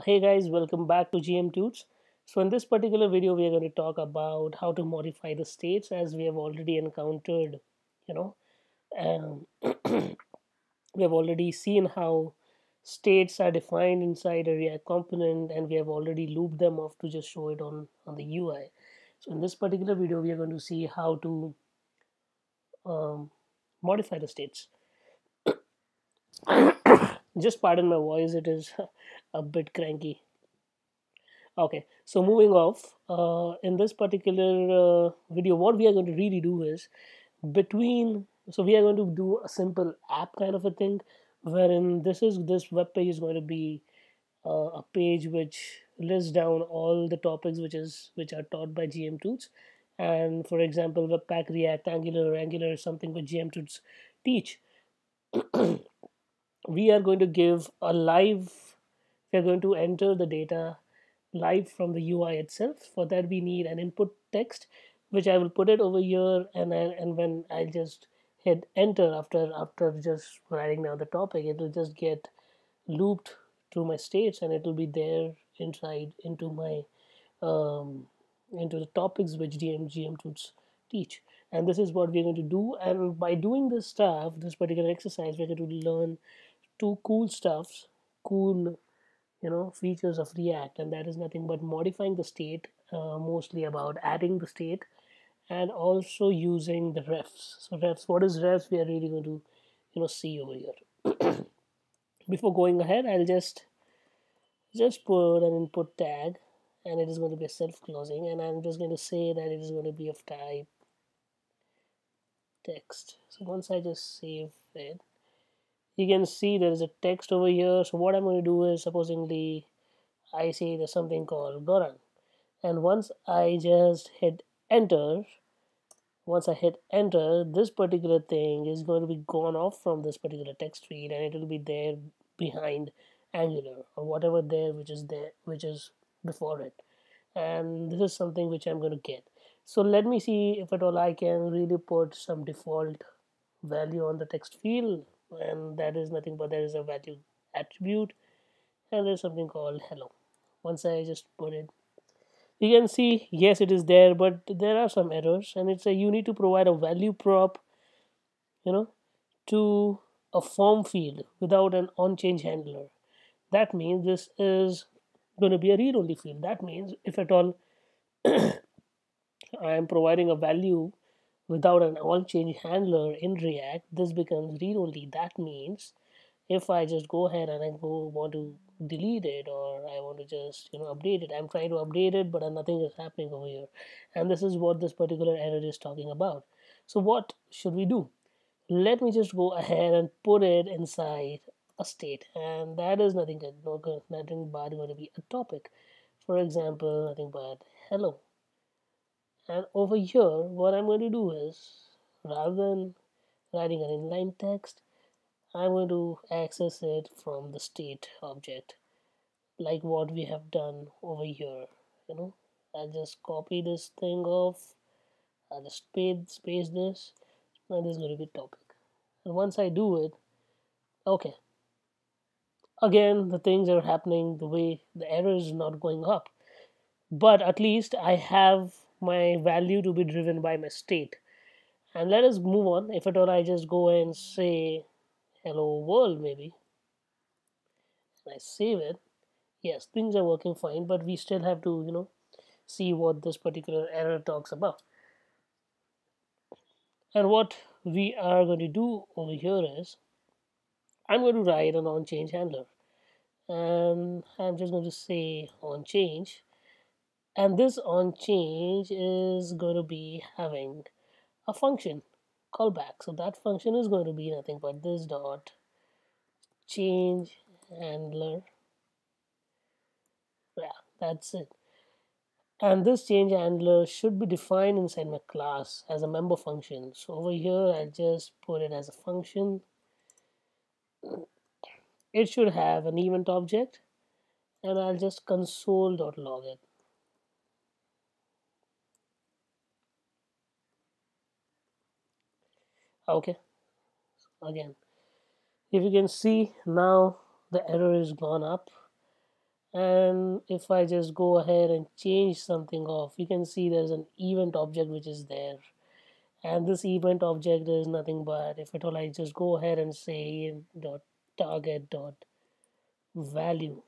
Hey guys, welcome back to GM Tunes. So in this particular video, we are going to talk about how to modify the states as we have already encountered. You know, um, we have already seen how states are defined inside a React component, and we have already looped them off to just show it on the UI. So in this particular video, we are going to see how to um, modify the states. Just pardon my voice; it is a bit cranky. Okay, so moving off, in this particular video, what we are going to really do is we are going to do a simple app kind of a thing, wherein this web page is going to be a page which lists down all the topics which are taught by GM Tools, and for example, Webpack, React, Angular is something which GM Tools teach. We are going to give a live. We are going to enter the data live from the UI itself. For that, we need an input text, which I will put it over here, and when I just hit enter after just writing down the topic, it will just get looped through my states, and it will be there inside um, into the topics which GM tools teach. And this is what we're going to do. And by doing this stuff, this particular exercise, we're going to learn two cool features of React, and that is nothing but modifying the state, mostly about adding the state, and also using the refs. So refs, what is refs? We are really going to see over here. Before going ahead, I'll just put an input tag, and it is going to be a self-closing, and I'm just going to say that it is going to be of type text. So once I just save it, you can see there is a text over here. So what I'm going to do is, supposingly I say there's something called Gorang, and once I hit enter, this particular thing is going to be gone off from this particular text field, and it will be there behind Angular or whatever which is before it. And this is something which I'm going to get. So let me see if at all I can really put some default value on the text field, and that is nothing but there is a value attribute, and there's something called hello. Once I just put it, you can see yes, it is there, but there are some errors, and it's a you need to provide a value prop, you know to a form field without an on change handler. That means this is going to be a read only field. That means if at all I am providing a value without an on change handler in React, this becomes read only. That means if I just go ahead and I want to delete it, or I want to just update it, I'm trying to update it, but nothing is happening over here, and this is what this particular error is talking about. So what should we do? Let me just go ahead and put it inside a state, and that is nothing good, nothing but going to be a topic. For example, nothing but hello. And over here, what I'm going to do is, rather than writing an inline text, I'm going to access it from the state object, like what we have done over here. I'll just copy this thing off. I'll just space this, and this is going to be topic. And once I do it, okay, again the things are happening the way the error is not going up, but at least I have my value to be driven by my state. And let us move on. If at all I just go and say hello world, maybe, and I save it, yes, things are working fine, but we still have to see what this particular error talks about. And what we are going to do over here is, I'm going to write an on change handler, and I'm just going to say on change, and this on change is going to be having a function callback. So that function is going to be nothing but this dot change handler. Yeah, that's it. And this change handler should be defined inside my class as a member function. So over here, I'll just put it as a function. It should have an event object, and I'll just console.log it. Okay, again, if you can see now, the error is gone up, And if I just go ahead and change something off, you can see there's an event object which is there. And this event object is nothing but, if at all I just go ahead and say dot target dot value.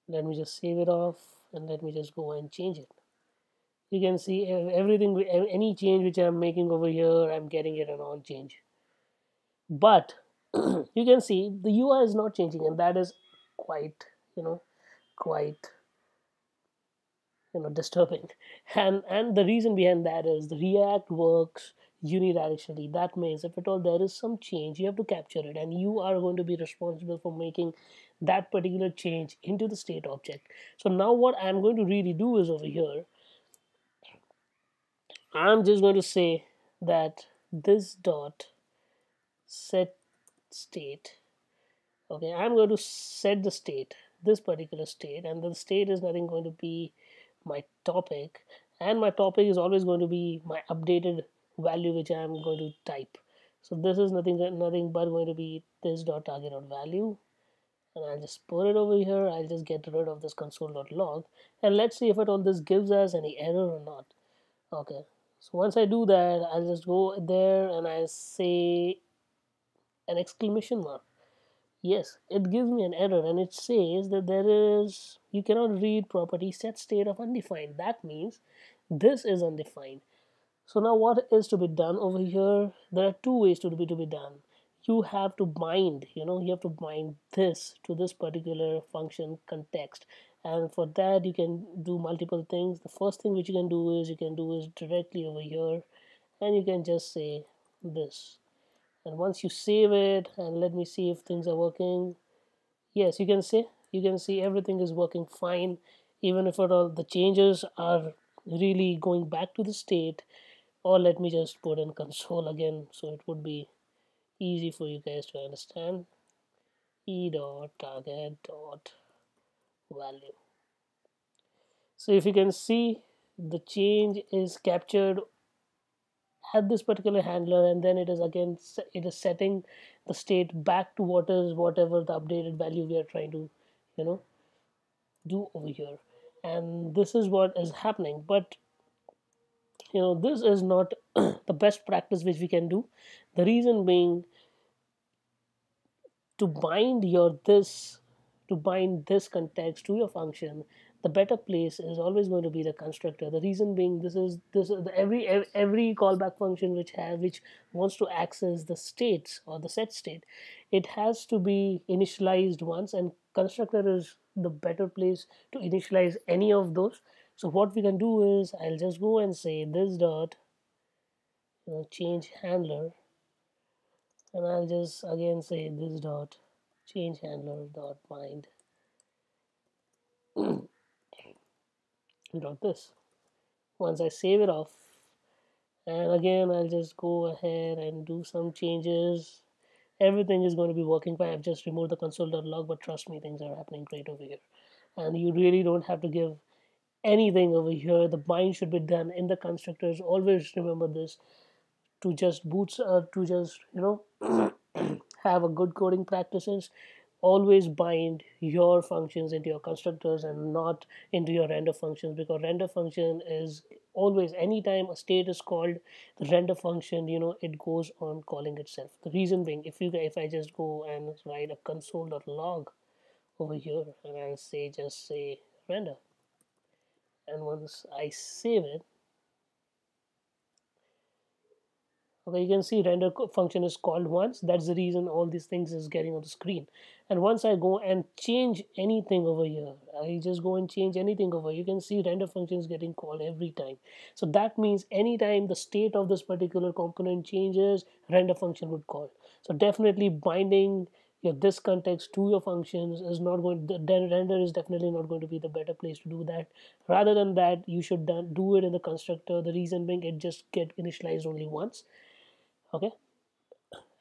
Let me just save it off, and let me just go and change it. You can see everything, any change which I'm making over here, I'm getting it an on change. But you can see the UI is not changing, and that is quite, you know, quite, disturbing. And the reason behind that is the React works unidirectionally. That means if at all there is some change, you have to capture it, and you are going to be responsible for making that particular change into the state object. So now what I'm going to really do is, over here I'm just going to say that this dot set state. Okay, I'm going to set the state, this particular state, and the state is nothing going to be my topic, and my topic is always going to be my updated value which I'm going to type. So this is nothing but going to be this dot target dot value, and I'll just put it over here. I'll just get rid of this console.log, and let's see if at all this gives us any error or not. Okay, so once I do that, I'll just go there and I say an exclamation mark. Yes, it gives me an error, and it says that there is, you cannot read property set state of undefined. That means this is undefined. So now what is to be done over here? There are two ways to be done. You have to bind, you have to bind this to this particular function context, and for that you can do multiple things. The first thing which you can do is directly over here, and you can just say this. And once you save it, and let me see if things are working. Yes, you can see everything is working fine, even if at all the changes are really going back to the state. Or let me just put in console again, so it would be easy for you guys to understand. E dot target dot value. So if you can see, the change is captured at this particular handler, and then it is again, it is setting the state back to whatever the updated value we are trying to, you know do over here. And this is what is happening. But this is not the best practice which we can do. The reason being, to bind your this to bind this context to your function, the better place is always going to be the constructor. The reason being, this is every callback function which wants to access the states or the set state, it has to be initialized once, and constructor is the better place to initialize any of those. So what we can do is, I'll just go and say this dot change handler, and I'll just again say this dot change handler dot bind dot this. Once I save it off, and again I'll just go ahead and do some changes, everything is going to be working fine. I've just removed the console.log, but trust me, things are happening great over here. And you really don't have to give anything over here. The bind should be done in the constructors. Always remember this, to just to just have a good coding practices. Always bind your functions into your constructors and not into your render functions, because render function is always, anytime a state is called, the render function, it goes on calling itself. The reason being, if I just go and write a console.log over here, and I'll just say render, and once I save it, okay, you can see render function is called once. That's the reason all these things is getting on the screen. And once I go and change anything over here, I just go and change anything over, you can see render function is getting called every time. So that means anytime the state of this particular component changes, render function would call. So definitely binding your this context to your functions is not going, the render is definitely not going to be the better place to do that. Rather than that, you should do it in the constructor. The reason being, it just get initialized only once. Okay,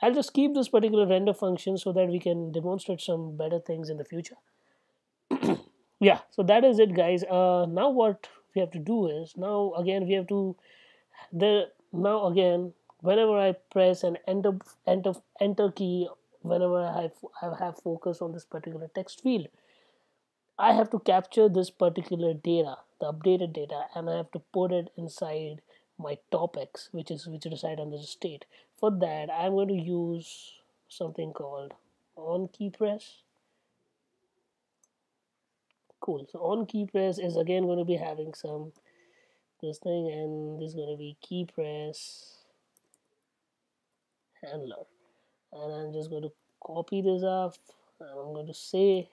I'll just keep this particular render function so that we can demonstrate some better things in the future. Yeah, so that is it, guys. Now what we have to do is, now again we have to, the now again, whenever I press an enter key whenever I have focus on this particular text field, I have to capture this particular data, the updated data, and I have to put it inside my topics, which reside under the state. For that, I'm going to use something called on key press. Cool. So on key press is again going to be having some this thing, and this is going to be key press handler, and I'm just going to copy this up, and I'm going to say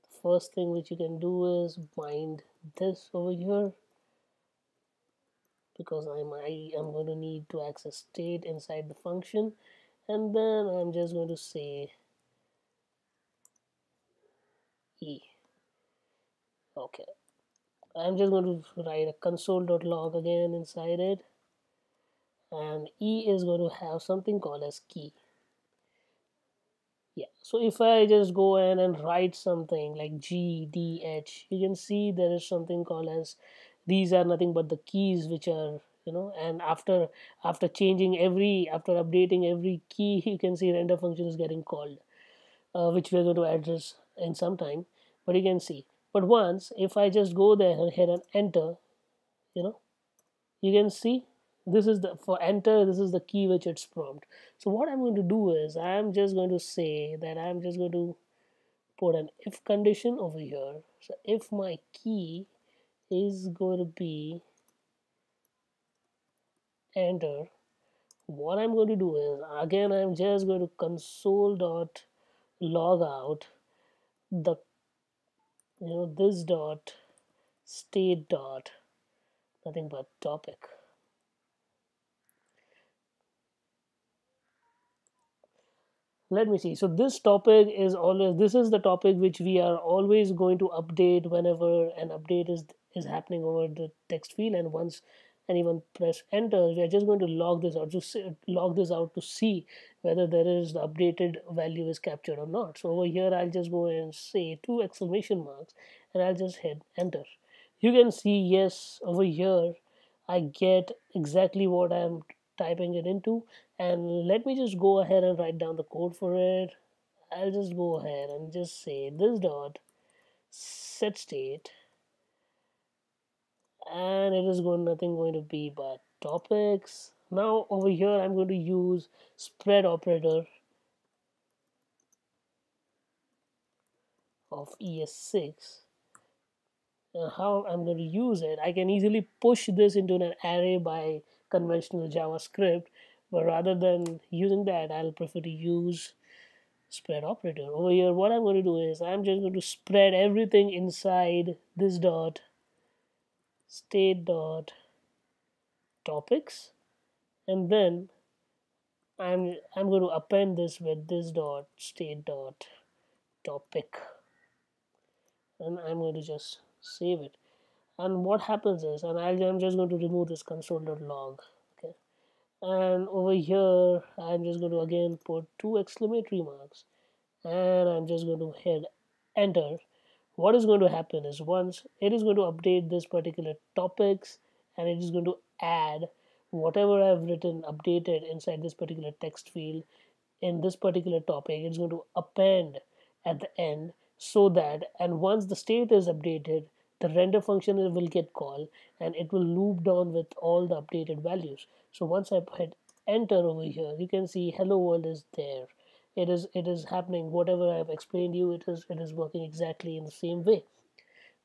the first thing which you can do is bind this over here, because I am going to need to access state inside the function, and then I'm just going to say e. Okay, I'm just going to write a console.log again inside it, and e is going to have something called as key. Yeah, so if I just go in and write something like GDH, you can see there is something called as, these are nothing but the keys which are, and after changing after updating every key, you can see render function is getting called, which we're going to address in some time. But you can see, but once if I just go there and hit an enter, you know you can see this is the, for enter, this is the key which it's prompt. So what I'm going to do is I'm just going to say that I'm just going to put an if condition over here. So if my key is going to be enter, what I'm going to do is again I'm just going to console dot log out the, this dot state dot nothing but topic. Let me see. So this topic is always, this is the topic which we are always going to update whenever an update is happening over the text field, and once anyone press enter, we are just going to log this out to log this out to see whether there is the updated value is captured or not. So over here I'll just go and say two exclamation marks, and I'll just hit enter. You can see, yes, over here I get exactly what I'm typing it into. And let me just go ahead and write down the code for it. I'll just go ahead and just say this dot set state, and it is going nothing going to be but topics. Now over here I'm going to use spread operator of ES6. And how I'm going to use it, I can easily push this into an array by conventional JavaScript, but rather than using that, I'll prefer to use spread operator. Over here, what I'm going to do is I'm just going to spread everything inside this dot state dot topics, and then I'm going to append this with this dot state dot topic, and I'm going to just save it. And what happens is, and I'm just going to remove this console.log. Okay, and over here I'm just going to again put two exclamatory marks, and I'm just going to hit enter. What is going to happen is, once it is going to update this particular topics, and it is going to add whatever I've written updated inside this particular text field in this particular topic, it's going to append at the end, so that, and once the state is updated, the render function will get called, and it will loop down with all the updated values. So once I hit enter over here, you can see hello world is there. It is happening, whatever I've explained you, it is working exactly in the same way.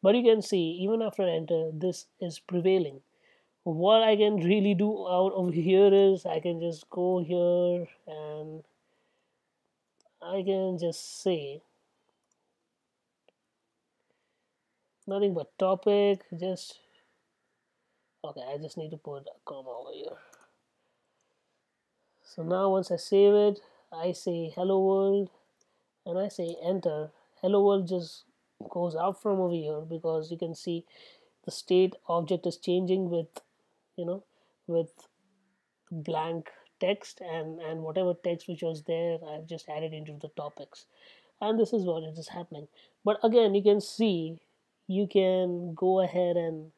But you can see, even after enter, this is prevailing. What I can really do out over here is I can just go here and I can just say nothing but topic, just okay, I just need to put a comma over here. So now once I save it, I say hello world, and I say enter. Hello world just goes out from over here, because you can see the state object is changing with, you know with blank text, and whatever text which was there, I've just added into the topics, and this is what it is happening. But again, you can see, you can go ahead, and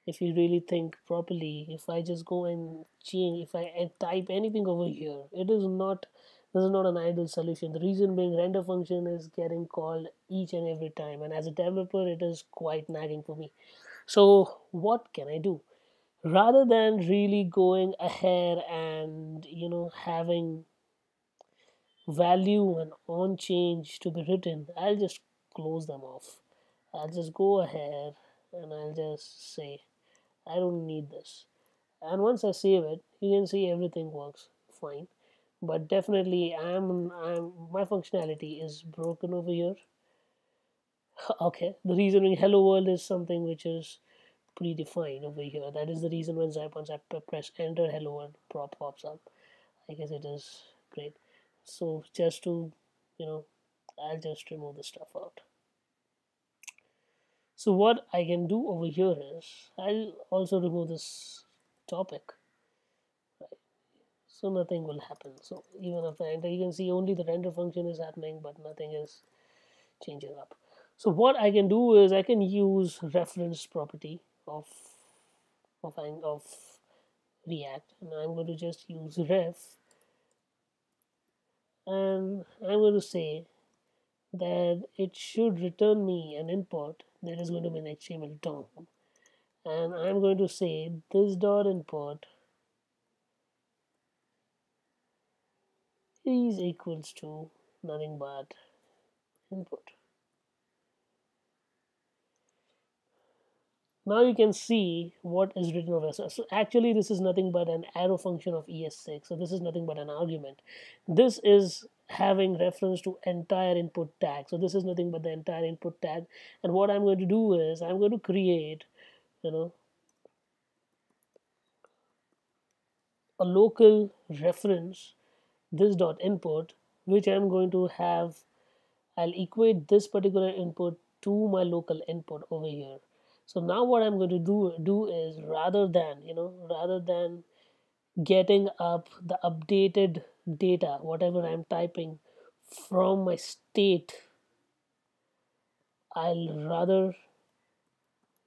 if you really think properly, if I just go and change, if I type anything over here, it is not This is not an ideal solution. The reason being render function is getting called each and every time, and as a developer it is quite nagging for me. So what can I do? Rather than really going ahead and having value and on change to be written, I'll just close them off. I'll just go ahead and I'll just say I don't need this. And once I save it, you can see everything works fine. But definitely, I'm my functionality is broken over here. Okay, the reason being hello world is something which is predefined over here. That is the reason when once I press enter, hello world pops up. I guess it is great. So just to, you know, I'll just remove the stuff out. So what I can do over here is I'll also remove this topic, so nothing will happen. So even if I enter, you can see only the render function is happening, but nothing is changing up. So what I can do is I can use reference property of of React, and I'm going to just use ref, and I'm going to say that it should return me an input that is going to be an HTML DOM, and I'm going to say this dot input is equals to nothing but input. Now you can see what is written over. So actually this is nothing but an arrow function of ES6. So this is nothing but an argument. This is having reference to entire input tag. So this is nothing but the entire input tag. And what I'm going to do is I'm going to create, you know, a local reference, this dot input, which I'm going to have. I'll equate this particular input to my local input over here. So now what I'm going to do is rather than getting up the updated data, whatever I'm typing from my state, I'll rather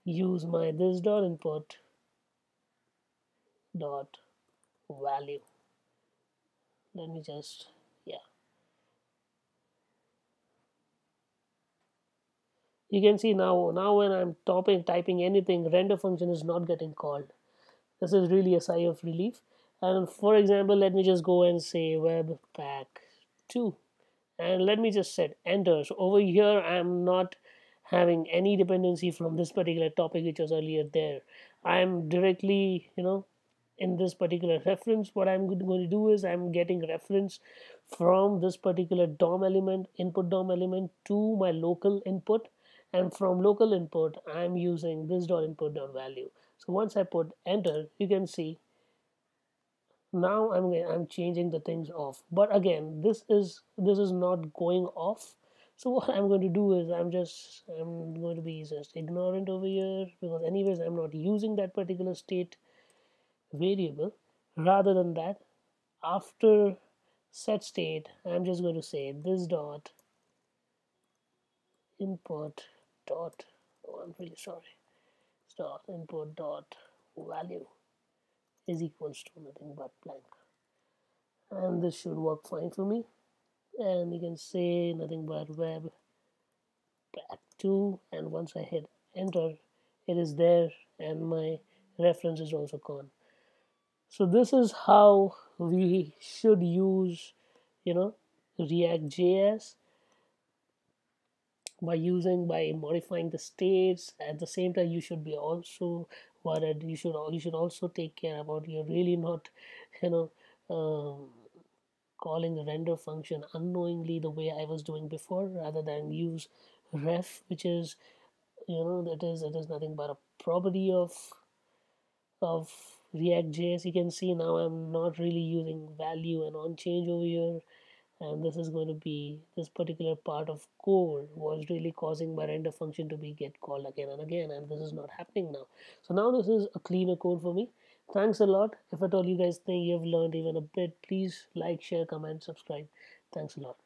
use my this dot input dot value. Let me just, yeah. You can see now when I'm typing anything, render function is not getting called. This is really a sigh of relief. And for example, let me just go and say webpack 2, and let me just set enter. So over here I'm not having any dependency from this particular topic which was earlier there. I'm directly, in this particular reference, what I'm going to do is I'm getting reference from this particular DOM element, input DOM element, to my local input, and from local input I'm using this dot input dot value. So once I put enter, you can see now I'm changing the things off. But again, this is not going off. So what I'm going to do is I'm going to be just ignorant over here, because anyways I'm not using that particular state variable. Rather than that, after set state, I'm just going to say this dot input dot, oh, I'm really sorry, dot input dot value is equals to nothing but blank, and this should work fine for me. And you can say nothing but web pack 2, and once I hit enter, it is there and my reference is also gone. So this is how we should use, you know React JS, by modifying the states. At the same time, you should be also worried, you should also take care about you're really not, you know um, calling the render function unknowingly the way I was doing before, rather than use ref, which is, that is nothing but a property of React.js. You can see now I'm not really using value and on change over here, and this is going to be, this particular part of code was really causing my render function to be get called again and again, and this is not happening now. So now this is a cleaner code for me. Thanks a lot. If at all you guys think you've learned even a bit, please like, share, comment, subscribe. Thanks a lot.